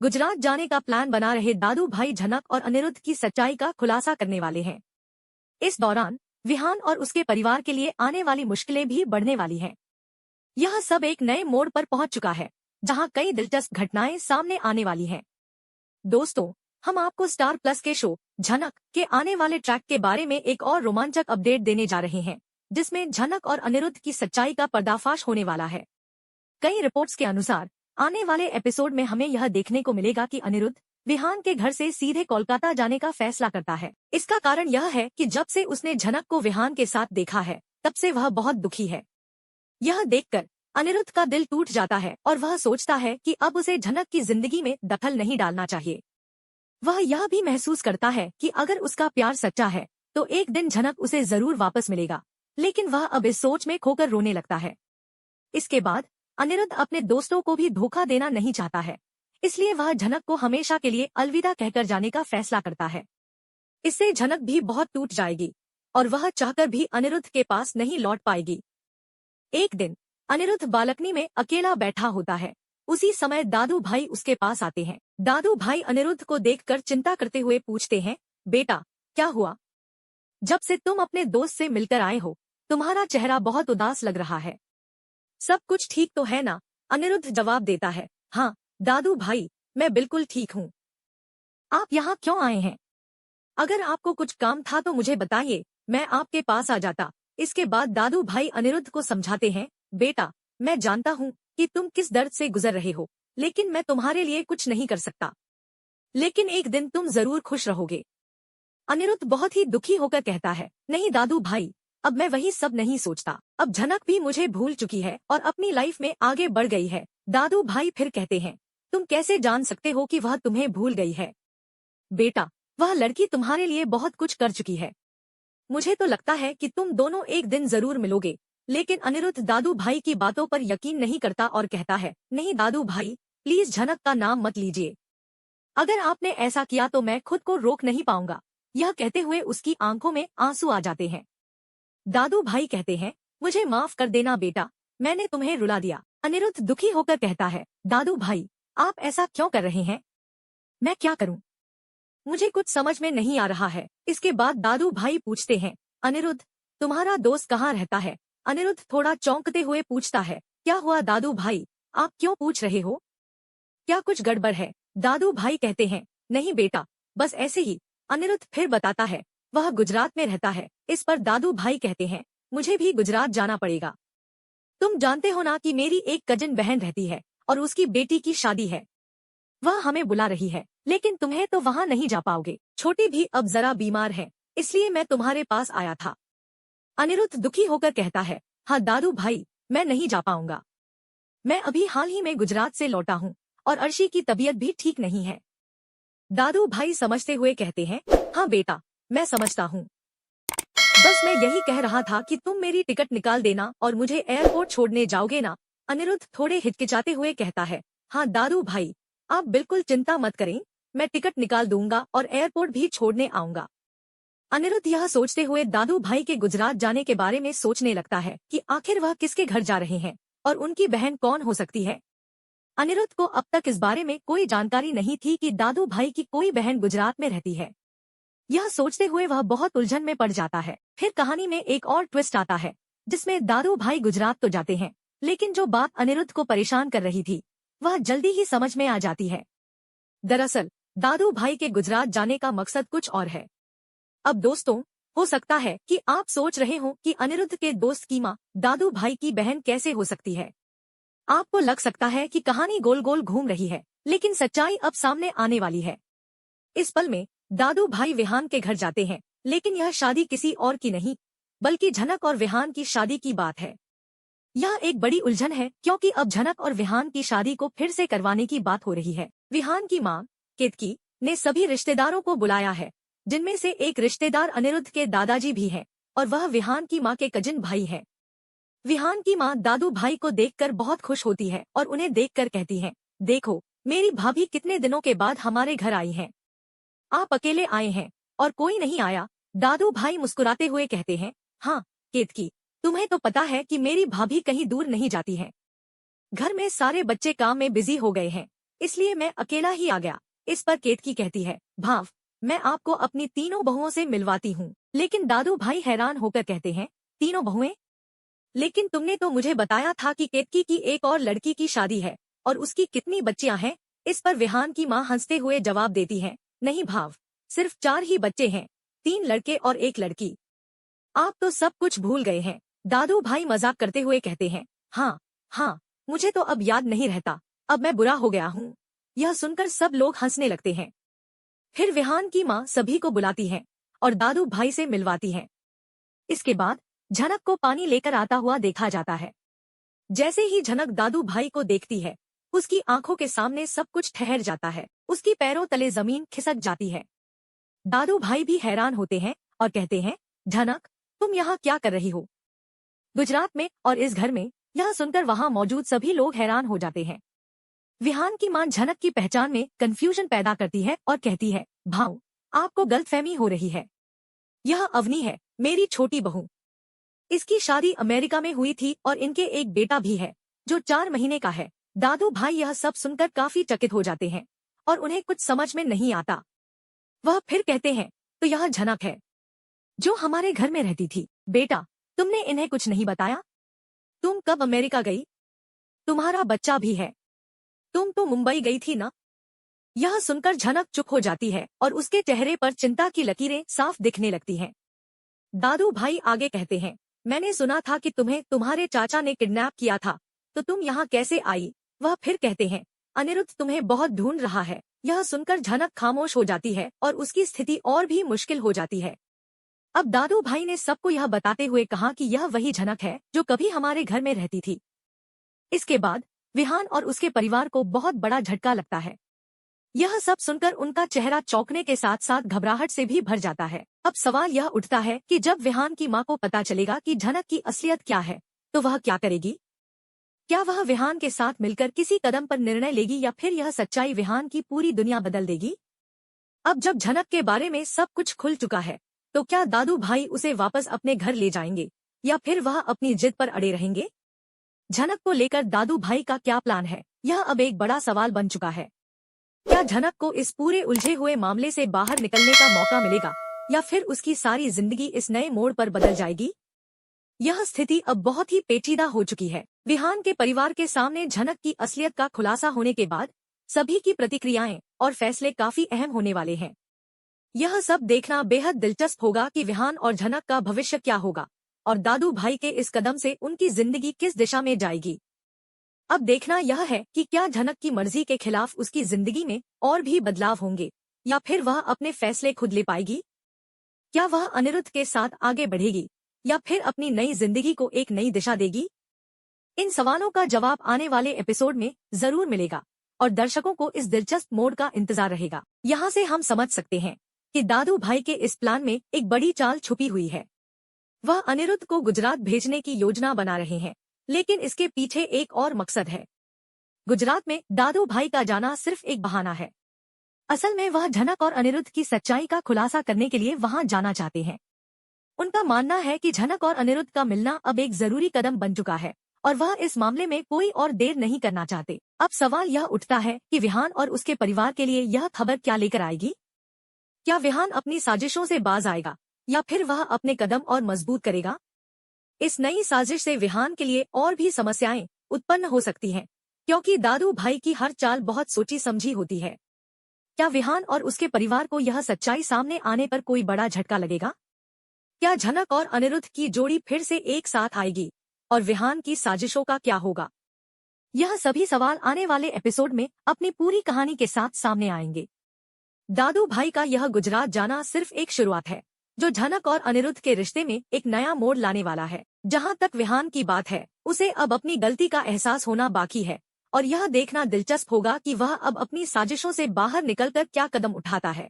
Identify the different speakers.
Speaker 1: गुजरात जाने का प्लान बना रहे दादू भाई झनक और अनिरुद्ध की सच्चाई का खुलासा करने वाले हैं। इस दौरान विहान और उसके परिवार के लिए आने वाली मुश्किलें भी बढ़ने वाली हैं। यह सब एक नए मोड़ पर पहुंच चुका है, जहां कई दिलचस्प घटनाएं सामने आने वाली हैं। दोस्तों, हम आपको स्टार प्लस के शो झनक के आने वाले ट्रैक के बारे में एक और रोमांचक अपडेट देने जा रहे हैं, जिसमें झनक और अनिरुद्ध की सच्चाई का पर्दाफाश होने वाला है। कई रिपोर्ट्स के अनुसार आने वाले एपिसोड में हमें यह देखने को मिलेगा कि अनिरुद्ध विहान के घर से सीधे कोलकाता जाने का फैसला करता है। इसका कारण यह है कि जब से उसने झनक को विहान के साथ देखा है, तब से वह बहुत दुखी है। यह देखकर अनिरुद्ध का दिल टूट जाता है और वह सोचता है कि अब उसे झनक की जिंदगी में दखल नहीं डालना चाहिए। वह यह भी महसूस करता है कि अगर उसका प्यार सच्चा है तो एक दिन झनक उसे जरूर वापस मिलेगा, लेकिन वह अब इस सोच में खोकर रोने लगता है। इसके बाद अनिरुद्ध अपने दोस्तों को भी धोखा देना नहीं चाहता है, इसलिए वह झनक को हमेशा के लिए अलविदा कहकर जाने का फैसला करता है। इससे झनक भी बहुत टूट जाएगी और वह चाहकर भी अनिरुद्ध के पास नहीं लौट पाएगी। एक दिन अनिरुद्ध बालकनी में अकेला बैठा होता है। उसी समय दादू भाई उसके पास आते हैं। दादू भाई अनिरुद्ध को देखकर चिंता करते हुए पूछते हैं, बेटा क्या हुआ? जब से तुम अपने दोस्त से मिलकर आए हो, तुम्हारा चेहरा बहुत उदास लग रहा है। सब कुछ ठीक तो है ना? अनिरुद्ध जवाब देता है, हाँ दादू भाई, मैं बिल्कुल ठीक हूँ। आप यहाँ क्यों आए हैं? अगर आपको कुछ काम था तो मुझे बताइए, मैं आपके पास आ जाता। इसके बाद दादू भाई अनिरुद्ध को समझाते हैं, बेटा मैं जानता हूँ कि तुम किस दर्द से गुजर रहे हो, लेकिन मैं तुम्हारे लिए कुछ नहीं कर सकता। लेकिन एक दिन तुम जरूर खुश रहोगे। अनिरुद्ध बहुत ही दुखी होकर कहता है, नहीं दादू भाई, अब मैं वही सब नहीं सोचता। अब झनक भी मुझे भूल चुकी है और अपनी लाइफ में आगे बढ़ गई है। दादू भाई फिर कहते हैं, तुम कैसे जान सकते हो कि वह तुम्हें भूल गई है? बेटा, वह लड़की तुम्हारे लिए बहुत कुछ कर चुकी है। मुझे तो लगता है कि तुम दोनों एक दिन जरूर मिलोगे। लेकिन अनिरुद्ध दादू भाई की बातों पर यकीन नहीं करता और कहता है, नहीं दादू भाई, प्लीज झनक का नाम मत लीजिए। अगर आपने ऐसा किया तो मैं खुद को रोक नहीं पाऊंगा। यह कहते हुए उसकी आंखों में आंसू आ जाते हैं। दादू भाई कहते हैं, मुझे माफ कर देना बेटा, मैंने तुम्हें रुला दिया। अनिरुद्ध दुखी होकर कहता है, दादू भाई, आप ऐसा क्यों कर रहे हैं? मैं क्या करूं? मुझे कुछ समझ में नहीं आ रहा है। इसके बाद दादू भाई पूछते हैं, अनिरुद्ध, तुम्हारा दोस्त कहाँ रहता है? अनिरुद्ध थोड़ा चौंकते हुए पूछता है, क्या हुआ दादू भाई, आप क्यों पूछ रहे हो? क्या कुछ गड़बड़ है? दादू भाई कहते हैं, नहीं बेटा, बस ऐसे ही। अनिरुद्ध फिर बताता है, वह गुजरात में रहता है। इस पर दादू भाई कहते हैं, मुझे भी गुजरात जाना पड़ेगा। तुम जानते हो ना कि मेरी एक कजिन बहन रहती है और उसकी बेटी की शादी है। वह हमें बुला रही है, लेकिन तुम्हें तो वहाँ नहीं जा पाओगे। छोटी भी अब जरा बीमार है, इसलिए मैं तुम्हारे पास आया था। अनिरुद्ध दुखी होकर कहता है, हाँ दादू भाई, मैं नहीं जा पाऊंगा। मैं अभी हाल ही में गुजरात से लौटा हूँ और अर्शी की तबीयत भी ठीक नहीं है। दादू भाई समझते हुए कहते हैं, हाँ बेटा, मैं समझता हूँ। बस मैं यही कह रहा था कि तुम मेरी टिकट निकाल देना और मुझे एयरपोर्ट छोड़ने जाओगे ना? अनिरुद्ध थोड़े हिचकिचाते हुए कहता है, हाँ दादू भाई, आप बिल्कुल चिंता मत करें, मैं टिकट निकाल दूंगा और एयरपोर्ट भी छोड़ने आऊंगा। अनिरुद्ध यह सोचते हुए दादू भाई के गुजरात जाने के बारे में सोचने लगता है कि आखिर वह किसके घर जा रहे हैं और उनकी बहन कौन हो सकती है। अनिरुद्ध को अब तक इस बारे में कोई जानकारी नहीं थी कि दादू भाई की कोई बहन गुजरात में रहती है। यह सोचते हुए वह बहुत उलझन में पड़ जाता है। फिर कहानी में एक और ट्विस्ट आता है, जिसमें दादू भाई गुजरात तो जाते हैं, लेकिन जो बात अनिरुद्ध को परेशान कर रही थी वह जल्दी ही समझ में आ जाती है। दरअसल दादू भाई के गुजरात जाने का मकसद कुछ और है। अब दोस्तों, हो सकता है कि आप सोच रहे हो कि अनिरुद्ध के दोस्त की माँ दादू भाई की बहन कैसे हो सकती है। आपको लग सकता है कि कहानी गोल गोल घूम रही है, लेकिन सच्चाई अब सामने आने वाली है। इस पल में दादू भाई विहान के घर जाते हैं, लेकिन यह शादी किसी और की नहीं, बल्कि झनक और विहान की शादी की बात है। यह एक बड़ी उलझन है, क्योंकि अब झनक और विहान की शादी को फिर से करवाने की बात हो रही है। विहान की मां केतकी ने सभी रिश्तेदारों को बुलाया है, जिनमें से एक रिश्तेदार अनिरुद्ध के दादाजी भी हैं, और वह विहान की मां के कजिन भाई है। विहान की मां दादू भाई को देखकर बहुत खुश होती है और उन्हें देखकर कहती है, देखो मेरी भाभी कितने दिनों के बाद हमारे घर आई हैं। आप अकेले आए हैं और कोई नहीं आया? दादू भाई मुस्कुराते हुए कहते हैं, हाँ केतकी, तुम्हें तो पता है कि मेरी भाभी कहीं दूर नहीं जाती है। घर में सारे बच्चे काम में बिजी हो गए हैं, इसलिए मैं अकेला ही आ गया। इस पर केतकी कहती है, भाव, मैं आपको अपनी तीनों बहुओं से मिलवाती हूँ। लेकिन दादू भाई हैरान होकर कहते हैं, तीनों बहुएं? लेकिन तुमने तो मुझे बताया था कि केतकी की एक और लड़की की शादी है, और उसकी कितनी बच्चियां हैं? इस पर विहान की माँ हंसते हुए जवाब देती है, नहीं भाव, सिर्फ 4 ही बच्चे हैं, 3 लड़के और 1 लड़की। आप तो सब कुछ भूल गए हैं। दादू भाई मजाक करते हुए कहते हैं, हाँ हाँ, मुझे तो अब याद नहीं रहता, अब मैं बुरा हो गया हूँ। यह सुनकर सब लोग हंसने लगते हैं। फिर विहान की माँ सभी को बुलाती है और दादू भाई से मिलवाती है। इसके बाद झनक को पानी लेकर आता हुआ देखा जाता है। जैसे ही झनक दादू भाई को देखती है, उसकी आंखों के सामने सब कुछ ठहर जाता है, उसकी पैरों तले जमीन खिसक जाती है। दादू भाई भी हैरान होते हैं और कहते हैं, झनक, तुम यहाँ क्या कर रही हो गुजरात में और इस घर में? यह सुनकर वहाँ मौजूद सभी लोग हैरान हो जाते हैं। विहान की मां झनक की पहचान में कंफ्यूजन पैदा करती है और कहती है, भाऊ, आपको गलतफहमी हो रही है। यह अवनी है, मेरी छोटी बहू। इसकी शादी अमेरिका में हुई थी और इनके एक बेटा भी है जो 4 महीने का है। दादू भाई यह सब सुनकर काफी चकित हो जाते हैं और उन्हें कुछ समझ में नहीं आता। वह फिर कहते हैं, तो यह झनक है जो हमारे घर में रहती थी। बेटा, तुमने इन्हें कुछ नहीं बताया? तुम कब अमेरिका गई? तुम्हारा बच्चा भी है। तुम तो मुंबई गई थी ना? यह सुनकर झनक चुप हो जाती है और उसके चेहरे पर चिंता की लकीरें साफ दिखने लगती हैं। दादू भाई आगे कहते हैं, मैंने सुना था कि तुम्हें तुम्हारे चाचा ने किडनैप किया था, तो तुम यहाँ कैसे आई? वह फिर कहते हैं, अनिरुद्ध तुम्हें बहुत ढूंढ रहा है। यह सुनकर झनक खामोश हो जाती है और उसकी स्थिति और भी मुश्किल हो जाती है। अब दादू भाई ने सबको यह बताते हुए कहा कि यह वही झनक है जो कभी हमारे घर में रहती थी। इसके बाद विहान और उसके परिवार को बहुत बड़ा झटका लगता है। यह सब सुनकर उनका चेहरा चौंकने के साथ साथ घबराहट से भी भर जाता है। अब सवाल यह उठता है कि जब विहान की मां को पता चलेगा कि झनक की असलियत क्या है, तो वह क्या करेगी? क्या वह विहान के साथ मिलकर किसी कदम पर निर्णय लेगी या फिर यह सच्चाई विहान की पूरी दुनिया बदल देगी? अब जब झनक के बारे में सब कुछ खुल चुका है, तो क्या दादू भाई उसे वापस अपने घर ले जाएंगे या फिर वह अपनी जिद पर अड़े रहेंगे? झनक को लेकर दादू भाई का क्या प्लान है, यह अब एक बड़ा सवाल बन चुका है। क्या झनक को इस पूरे उलझे हुए मामले से बाहर निकलने का मौका मिलेगा या फिर उसकी सारी जिंदगी इस नए मोड़ पर बदल जाएगी? यह स्थिति अब बहुत ही पेचीदा हो चुकी है। विहान के परिवार के सामने झनक की असलियत का खुलासा होने के बाद सभी की प्रतिक्रियाएं और फैसले काफी अहम होने वाले हैं। यह सब देखना बेहद दिलचस्प होगा कि विहान और झनक का भविष्य क्या होगा और दादू भाई के इस कदम से उनकी जिंदगी किस दिशा में जाएगी। अब देखना यह है कि क्या झनक की मर्जी के खिलाफ उसकी जिंदगी में और भी बदलाव होंगे या फिर वह अपने फैसले खुद ले पाएगी। क्या वह अनिरुद्ध के साथ आगे बढ़ेगी या फिर अपनी नई जिंदगी को एक नई दिशा देगी? इन सवालों का जवाब आने वाले एपिसोड में जरूर मिलेगा और दर्शकों को इस दिलचस्प मोड़ का इंतजार रहेगा। यहाँ से हम समझ सकते हैं कि दादू भाई के इस प्लान में एक बड़ी चाल छुपी हुई है। वह अनिरुद्ध को गुजरात भेजने की योजना बना रहे हैं, लेकिन इसके पीछे एक और मकसद है। गुजरात में दादू भाई का जाना सिर्फ एक बहाना है। असल में वह झनक और अनिरुद्ध की सच्चाई का खुलासा करने के लिए वहां जाना चाहते हैं। उनका मानना है कि झनक और अनिरुद्ध का मिलना अब एक जरूरी कदम बन चुका है और वह इस मामले में कोई और देर नहीं करना चाहते। अब सवाल यह उठता है कि विहान और उसके परिवार के लिए यह खबर क्या लेकर आएगी? क्या विहान अपनी साजिशों से बाज आएगा या फिर वह अपने कदम और मजबूत करेगा? इस नई साजिश से विहान के लिए और भी समस्याएं उत्पन्न हो सकती हैं, क्योंकि दादू भाई की हर चाल बहुत सोची समझी होती है। क्या विहान और उसके परिवार को यह सच्चाई सामने आने पर कोई बड़ा झटका लगेगा? क्या झनक और अनिरुद्ध की जोड़ी फिर से एक साथ आएगी और विहान की साजिशों का क्या होगा? यह सभी सवाल आने वाले एपिसोड में अपनी पूरी कहानी के साथ सामने आएंगे। दादू भाई का यह गुजरात जाना सिर्फ एक शुरुआत है, जो झनक और अनिरुद्ध के रिश्ते में एक नया मोड़ लाने वाला है। जहां तक विहान की बात है, उसे अब अपनी गलती का एहसास होना बाकी है और यह देखना दिलचस्प होगा कि वह अब अपनी साजिशों से बाहर निकलकर क्या कदम उठाता है।